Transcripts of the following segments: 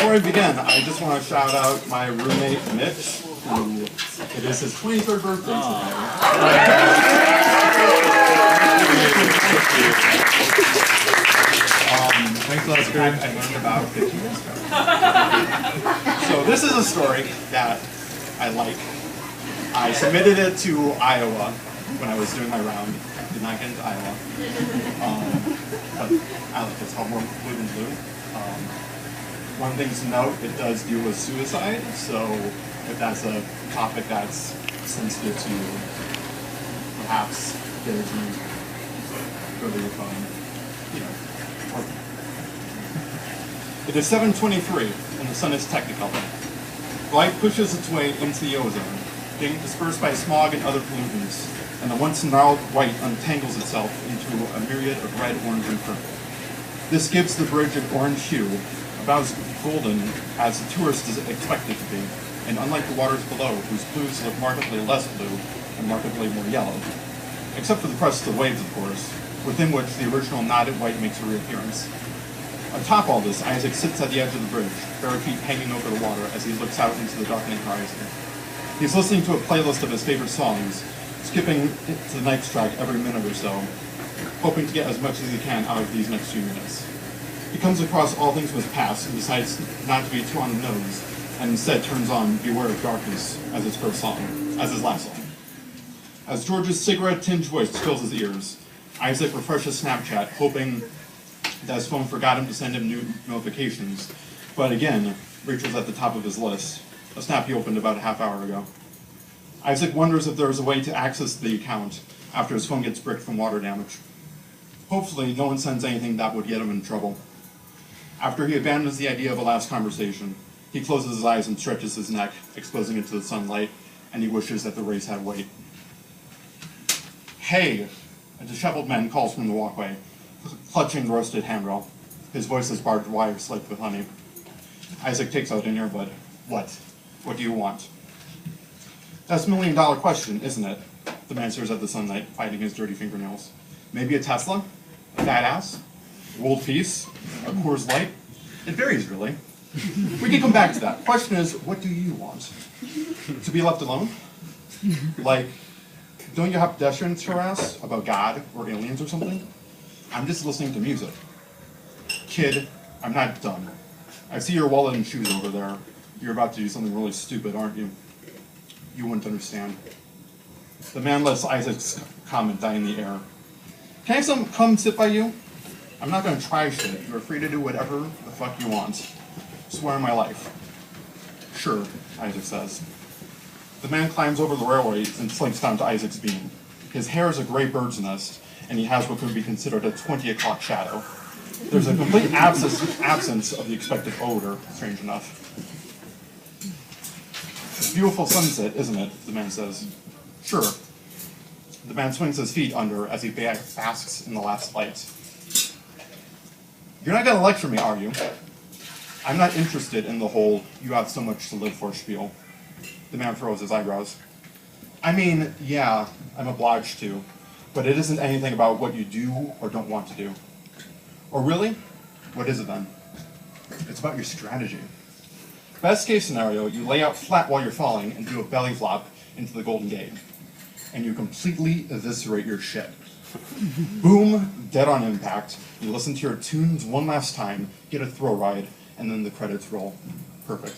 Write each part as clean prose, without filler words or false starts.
Before I begin, I just want to shout out my roommate, Mitch, who it is his 23rd birthday today. Thanks a lot, Scrooge. I learned about 15 years ago. So this is a story that I like. I submitted it to Iowa when I was doing my round. I did not get into Iowa. But I like it. It's called More Blue Than Blue. One thing to note, it does deal with suicide, so if that's a topic that's sensitive to you, perhaps get a drink, go to your phone, It is 7:23, and the sun is technicolor. Light pushes its way into the ozone, being dispersed by smog and other pollutants, and the once gnarled white untangles itself into a myriad of red, orange, and purple. This gives the bridge an orange hue, about as golden as the tourist is expected to be, and unlike the waters below, whose blues look markedly less blue and markedly more yellow, except for the crest of the waves, of course, within which the original knotted white makes a reappearance. Atop all this, Isaac sits at the edge of the bridge, bare feet hanging over the water as he looks out into the darkening horizon. He's listening to a playlist of his favorite songs, skipping to the next track every minute or so, hoping to get as much as he can out of these next few minutes. He comes across All Things Must Pass and decides not to be too on the nose, and instead turns on Beware of Darkness as his first song, as his last song. As George's cigarette-tinged voice fills his ears, Isaac refreshes Snapchat, hoping that his phone forgot him to send him new notifications, but again, Rachel's at the top of his list, a snap he opened about a half hour ago. Isaac wonders if there is a way to access the account after his phone gets bricked from water damage. Hopefully, no one sends anything that would get him in trouble. After he abandons the idea of a last conversation, he closes his eyes and stretches his neck, exposing it to the sunlight, and he wishes that the race had weight. Hey! A disheveled man calls from the walkway, clutching the rusted handrail. His voice is barbed wire slicked with honey. Isaac takes out an earbud. What? What do you want? That's $1 million question, isn't it? The man stares at the sunlight, fighting his dirty fingernails. Maybe a Tesla? A badass? World peace? A Coors Light? It varies, really. We can come back to that. Question is, what do you want? To be left alone? Like, don't you have pedestrians to harass about God or aliens or something? I'm just listening to music. Kid, I'm not done. I see your wallet and shoes over there. You're about to do something really stupid, aren't you? You wouldn't understand. The man lets Isaac's comment die in the air. Can I come sit by you? I'm not going to try shit. You're free to do whatever the fuck you want. Swear on my life. Sure, Isaac says. The man climbs over the railway and slinks down to Isaac's beam. His hair is a gray bird's nest, and he has what could be considered a 20 o'clock shadow. There's a complete absence of the expected odor, strange enough. It's a beautiful sunset, isn't it? The man says. Sure. The man swings his feet under as he basks in the last light. You're not going to lecture me, are you? I'm not interested in the whole "you have so much to live for" spiel. The man furrows his eyebrows. I mean, yeah, I'm obliged to, but it isn't anything about what you do or don't want to do. Or really? What is it then? It's about your strategy. Best case scenario, you lay out flat while you're falling and do a belly flop into the Golden Gate. And you completely eviscerate your shit. Boom, dead on impact. You listen to your tunes one last time, get a thrill ride, and then the credits roll. Perfect.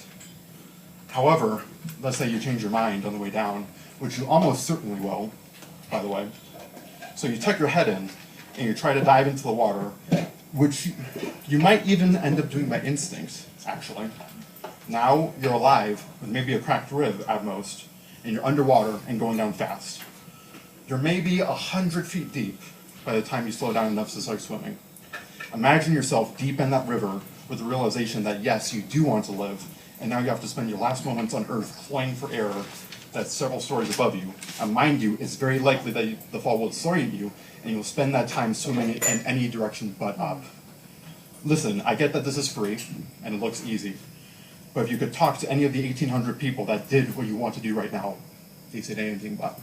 However, let's say you change your mind on the way down, which you almost certainly will, by the way. So you tuck your head in, and you try to dive into the water, which you might even end up doing by instinct, actually. Now you're alive, with maybe a cracked rib at most, and you're underwater and going down fast. You're maybe 100 feet deep by the time you slow down enough to start swimming. Imagine yourself deep in that river with the realization that yes, you do want to live, and now you have to spend your last moments on Earth clawing for air that's several stories above you. And mind you, it's very likely that the fall will disorient you, and you'll spend that time swimming in any direction but up. Listen, I get that this is free, and it looks easy. But if you could talk to any of the 1,800 people that did what you want to do right now, they said anything but.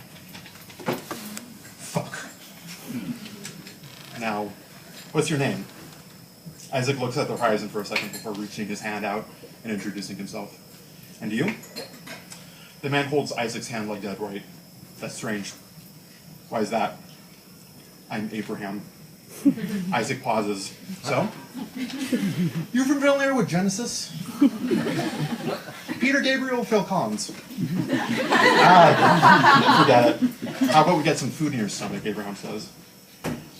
Fuck. Now, what's your name? Isaac looks at the horizon for a second before reaching his hand out and introducing himself. And you? The man holds Isaac's hand like dead right. That's strange. Why is that? I'm Abraham. Isaac pauses. So? You're familiar with Genesis? Peter Gabriel, Phil Collins. Forget it. How about we get some food in your stomach, Abraham says.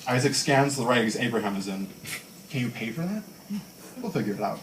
Isaac scans the rags Abraham is in. Can you pay for that? We'll figure it out.